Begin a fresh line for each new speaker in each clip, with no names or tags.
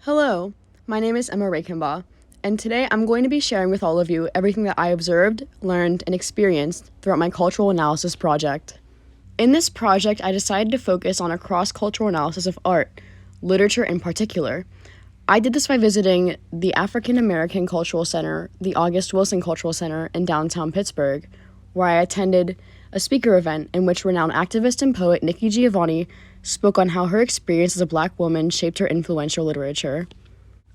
Hello, my name is Emma Reichenbaugh, and today I'm going to be sharing with all of you everything that I observed, learned, and experienced throughout my cultural analysis project. In this project, I decided to focus on a cross-cultural analysis of art, literature in particular. I did this by visiting the African American Cultural Center, the August Wilson Cultural Center in downtown Pittsburgh, where I attended a speaker event in which renowned activist and poet Nikki Giovanni spoke on how her experience as a Black woman shaped her influential literature.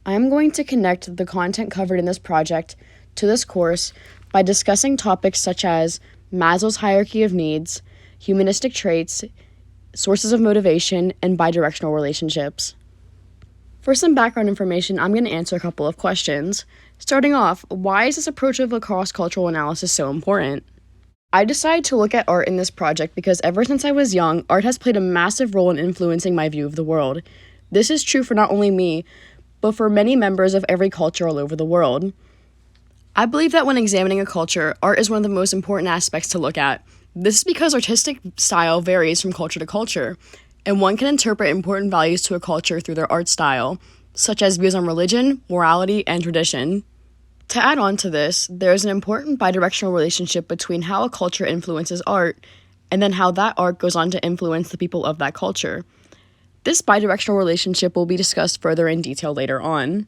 I am going to connect the content covered in this project to this course by discussing topics such as Maslow's hierarchy of needs, humanistic traits, sources of motivation, and bidirectional relationships. For some background information, I'm going to answer a couple of questions. Starting off, why is this approach of a cross-cultural analysis so important? I decided to look at art in this project because ever since I was young, art has played a massive role in influencing my view of the world. This is true for not only me, but for many members of every culture all over the world. I believe that when examining a culture, art is one of the most important aspects to look at. This is because artistic style varies from culture to culture, and one can interpret important values to a culture through their art style, such as views on religion, morality, and tradition. To add on to this, there is an important bidirectional relationship between how a culture influences art and then how that art goes on to influence the people of that culture. This bidirectional relationship will be discussed further in detail later on.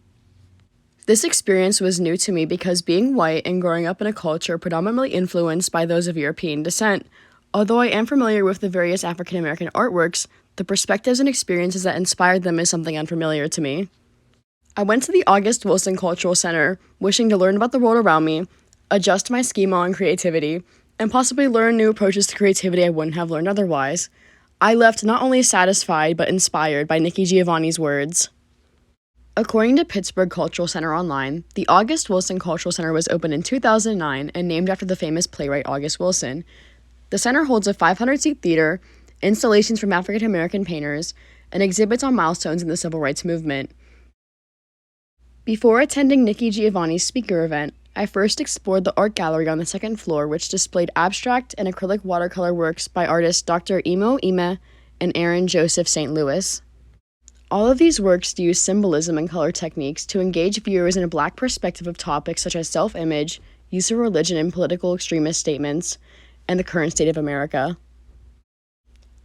This experience was new to me because being white and growing up in a culture predominantly influenced by those of European descent, although I am familiar with the various African American artworks, the perspectives and experiences that inspired them is something unfamiliar to me. I went to the August Wilson Cultural Center, wishing to learn about the world around me, adjust my schema on creativity, and possibly learn new approaches to creativity I wouldn't have learned otherwise. I left not only satisfied, but inspired by Nikki Giovanni's words. According to Pittsburgh Cultural Center Online, the August Wilson Cultural Center was opened in 2009 and named after the famous playwright August Wilson. The center holds a 500-seat theater, installations from African American painters, and exhibits on milestones in the civil rights movement. Before attending Nikki Giovanni's speaker event, I first explored the art gallery on the second floor, which displayed abstract and acrylic watercolor works by artists Dr. Imo Ime and Aaron Joseph St. Louis. All of these works use symbolism and color techniques to engage viewers in a Black perspective of topics such as self-image, use of religion in political extremist statements, and the current state of America.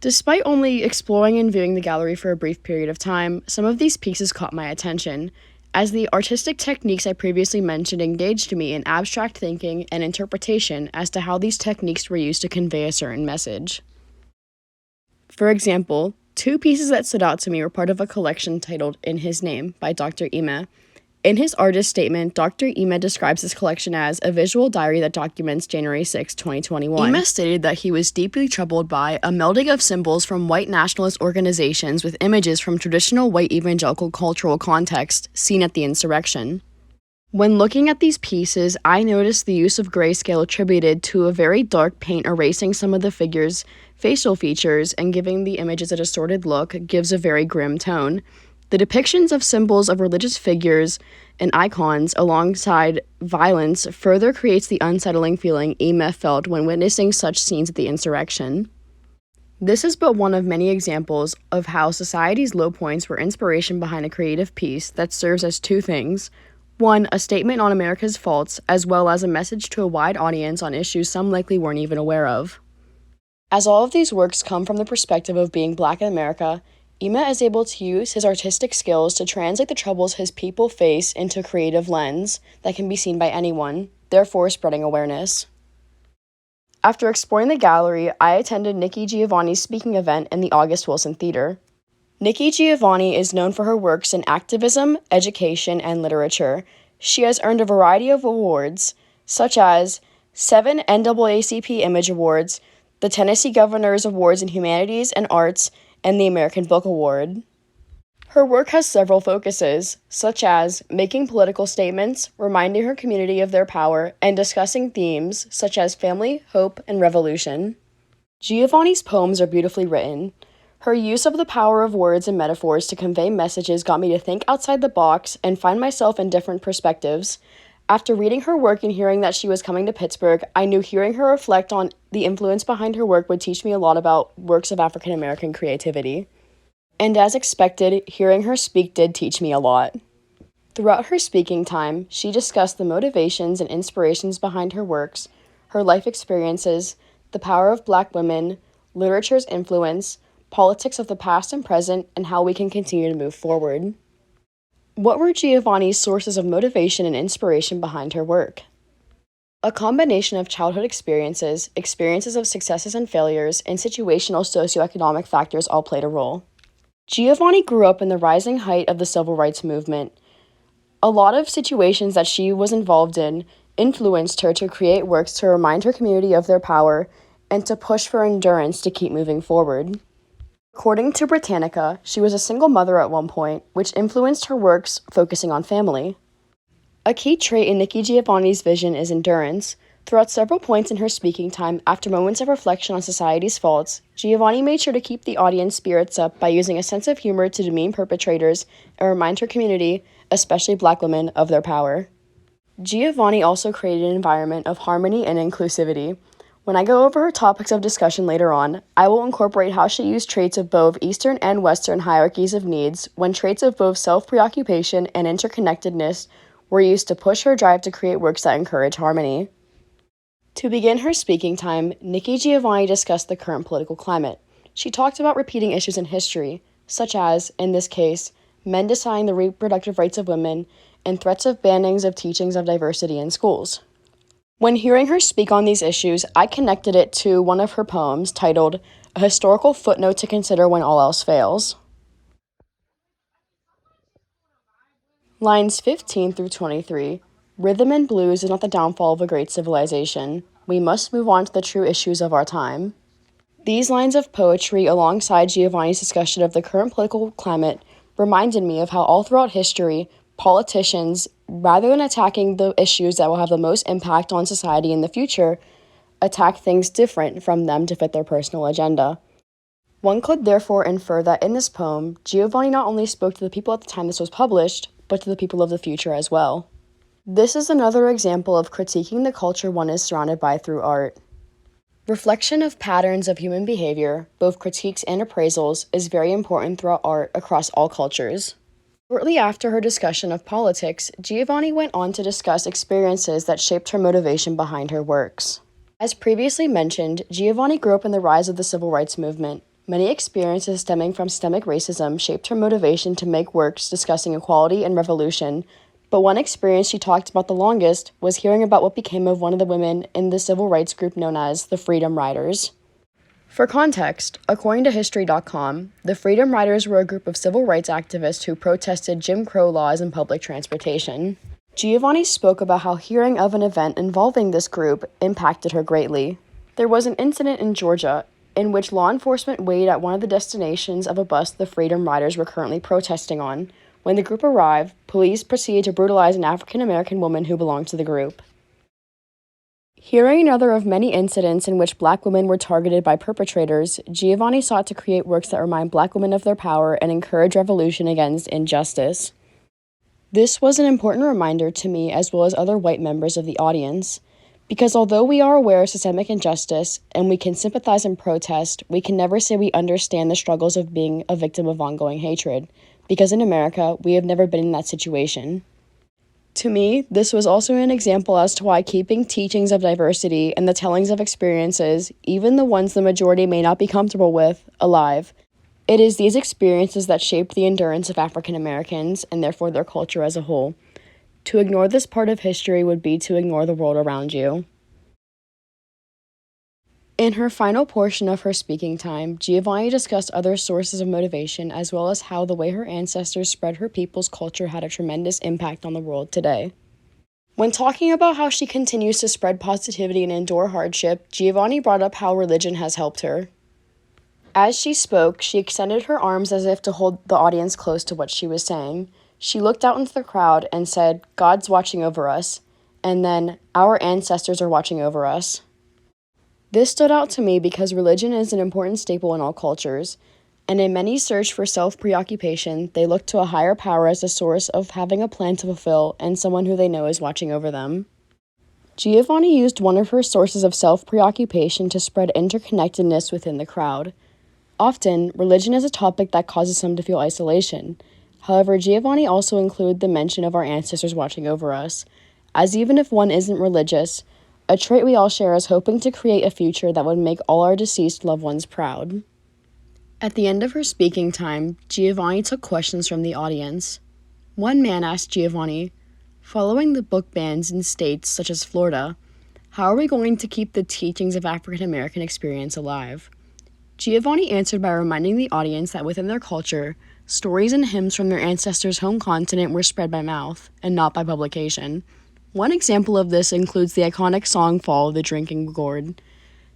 Despite only exploring and viewing the gallery for a brief period of time, some of these pieces caught my attention, as the artistic techniques I previously mentioned engaged me in abstract thinking and interpretation as to how these techniques were used to convey a certain message. For example, two pieces that stood out to me were part of a collection titled In His Name by Dr. Ime. In his artist statement, Dr. Ime describes this collection as a visual diary that documents January 6, 2021. Ime stated that he was deeply troubled by a melding of symbols from white nationalist organizations with images from traditional white evangelical cultural context seen at the insurrection. When looking at these pieces, I noticed the use of grayscale attributed to a very dark paint erasing some of the figures' facial features and giving the images a distorted look gives a very grim tone. The depictions of symbols of religious figures and icons alongside violence further creates the unsettling feeling Ime felt when witnessing such scenes at the insurrection. This is but one of many examples of how society's low points were inspiration behind a creative piece that serves as two things. One, a statement on America's faults, as well as a message to a wide audience on issues some likely weren't even aware of. As all of these works come from the perspective of being Black in America, Ime is able to use his artistic skills to translate the troubles his people face into a creative lens that can be seen by anyone, therefore spreading awareness. After exploring the gallery, I attended Nikki Giovanni's speaking event in the August Wilson Theater. Nikki Giovanni is known for her works in activism, education, and literature. She has earned a variety of awards, such as 7 NAACP Image Awards, the Tennessee Governor's Awards in Humanities and Arts, and the American Book Award. Her work has several focuses, such as making political statements, reminding her community of their power, and discussing themes such as family, hope, and revolution. Giovanni's poems are beautifully written. Her use of the power of words and metaphors to convey messages got me to think outside the box and find myself in different perspectives. After reading her work and hearing that she was coming to Pittsburgh, I knew hearing her reflect on the influence behind her work would teach me a lot about works of African American creativity. And as expected, hearing her speak did teach me a lot. Throughout her speaking time, she discussed the motivations and inspirations behind her works, her life experiences, the power of Black women, literature's influence, politics of the past and present, and how we can continue to move forward. What were Giovanni's sources of motivation and inspiration behind her work? A combination of childhood experiences, experiences of successes and failures, and situational socioeconomic factors all played a role. Giovanni grew up in the rising height of the civil rights movement. A lot of situations that she was involved in influenced her to create works to remind her community of their power and to push for endurance to keep moving forward. According to Britannica, she was a single mother at one point, which influenced her works focusing on family. A key trait in Nikki Giovanni's vision is endurance. Throughout several points in her speaking time, after moments of reflection on society's faults, Giovanni made sure to keep the audience spirits up by using a sense of humor to demean perpetrators and remind her community, especially Black women, of their power. Giovanni also created an environment of harmony and inclusivity. When I go over her topics of discussion later on, I will incorporate how she used traits of both Eastern and Western hierarchies of needs when traits of both self-preoccupation and interconnectedness were used to push her drive to create works that encourage harmony. To begin her speaking time, Nikki Giovanni discussed the current political climate. She talked about repeating issues in history, such as, in this case, men deciding the reproductive rights of women and threats of bannings of teachings of diversity in schools. When hearing her speak on these issues, I connected it to one of her poems titled A Historical Footnote to Consider When All Else Fails. Lines 15 through 23. Rhythm and blues is not the downfall of a great civilization. We must move on to the true issues of our time. These lines of poetry, alongside Giovanni's discussion of the current political climate, reminded me of how all throughout history, politicians, rather than attacking the issues that will have the most impact on society in the future, attack things different from them to fit their personal agenda. One could therefore infer that in this poem, Giovanni not only spoke to the people at the time this was published, but to the people of the future as well. This is another example of critiquing the culture one is surrounded by through art. Reflection of patterns of human behavior, both critiques and appraisals, is very important throughout art across all cultures. Shortly after her discussion of politics, Giovanni went on to discuss experiences that shaped her motivation behind her works. As previously mentioned, Giovanni grew up in the rise of the civil rights movement. Many experiences stemming from systemic racism shaped her motivation to make works discussing equality and revolution, but one experience she talked about the longest was hearing about what became of one of the women in the civil rights group known as the Freedom Riders. For context, according to History.com, the Freedom Riders were a group of civil rights activists who protested Jim Crow laws in public transportation. Giovanni spoke about how hearing of an event involving this group impacted her greatly. There was an incident in Georgia in which law enforcement waited at one of the destinations of a bus the Freedom Riders were currently protesting on. When the group arrived, police proceeded to brutalize an African-American woman who belonged to the group. Hearing another of many incidents in which Black women were targeted by perpetrators, Giovanni sought to create works that remind Black women of their power and encourage revolution against injustice. This was an important reminder to me as well as other white members of the audience, because although we are aware of systemic injustice and we can sympathize and protest, we can never say we understand the struggles of being a victim of ongoing hatred, because in America, we have never been in that situation. To me, this was also an example as to why keeping teachings of diversity and the tellings of experiences, even the ones the majority may not be comfortable with, alive. It is these experiences that shaped the endurance of African Americans and therefore their culture as a whole. To ignore this part of history would be to ignore the world around you. In her final portion of her speaking time, Giovanni discussed other sources of motivation as well as how the way her ancestors spread her people's culture had a tremendous impact on the world today. When talking about how she continues to spread positivity and endure hardship, Giovanni brought up how religion has helped her. As she spoke, she extended her arms as if to hold the audience close to what she was saying. She looked out into the crowd and said, "God's watching over us," and then, "Our ancestors are watching over us." This stood out to me because religion is an important staple in all cultures, and in many search for self-preoccupation, they look to a higher power as a source of having a plan to fulfill and someone who they know is watching over them. Giovanni used one of her sources of self-preoccupation to spread interconnectedness within the crowd. Often, religion is a topic that causes some to feel isolation. However, Giovanni also included the mention of our ancestors watching over us, as even if one isn't religious, a trait we all share is hoping to create a future that would make all our deceased loved ones proud. At the end of her speaking time, Giovanni took questions from the audience. One man asked Giovanni, "Following the book bans in states such as Florida, how are we going to keep the teachings of African American experience alive?" Giovanni answered by reminding the audience that within their culture, stories and hymns from their ancestors' home continent were spread by mouth, and not by publication. One example of this includes the iconic song Follow the Drinking Gourd.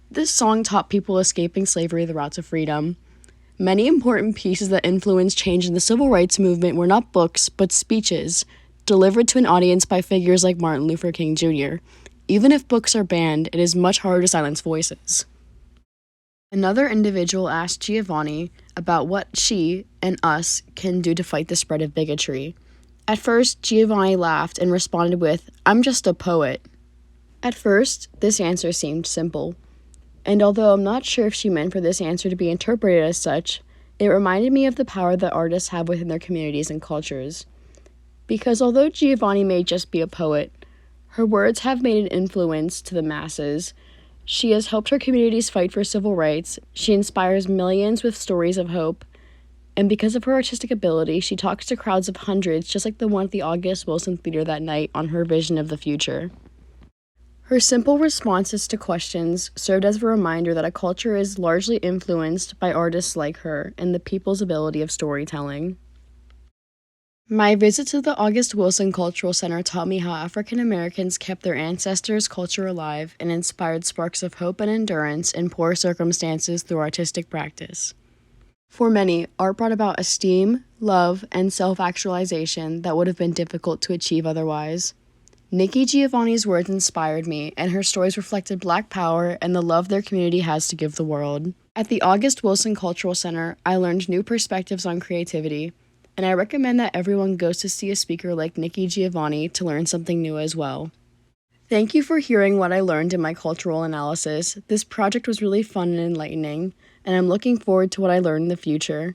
This song taught people escaping slavery the route to freedom. Many important pieces that influenced change in the civil rights movement were not books, but speeches, delivered to an audience by figures like Martin Luther King Jr. Even if books are banned, it is much harder to silence voices. Another individual asked Giovanni about what she and us can do to fight the spread of bigotry. At first, Giovanni laughed and responded with, "I'm just a poet." At first, this answer seemed simple. And although I'm not sure if she meant for this answer to be interpreted as such, it reminded me of the power that artists have within their communities and cultures. Because although Giovanni may just be a poet, her words have made an influence to the masses. She has helped her communities fight for civil rights, she inspires millions with stories of hope, and because of her artistic ability, she talks to crowds of hundreds just like the one at the August Wilson Theater that night on her vision of the future. Her simple responses to questions served as a reminder that a culture is largely influenced by artists like her and the people's ability of storytelling. My visit to the August Wilson Cultural Center taught me how African Americans kept their ancestors' culture alive and inspired sparks of hope and endurance in poor circumstances through artistic practice. For many, art brought about esteem, love, and self-actualization that would have been difficult to achieve otherwise. Nikki Giovanni's words inspired me, and her stories reflected Black power and the love their community has to give the world. At the August Wilson Cultural Center, I learned new perspectives on creativity, and I recommend that everyone goes to see a speaker like Nikki Giovanni to learn something new as well. Thank you for hearing what I learned in my cultural analysis. This project was really fun and enlightening, and I'm looking forward to what I learn in the future.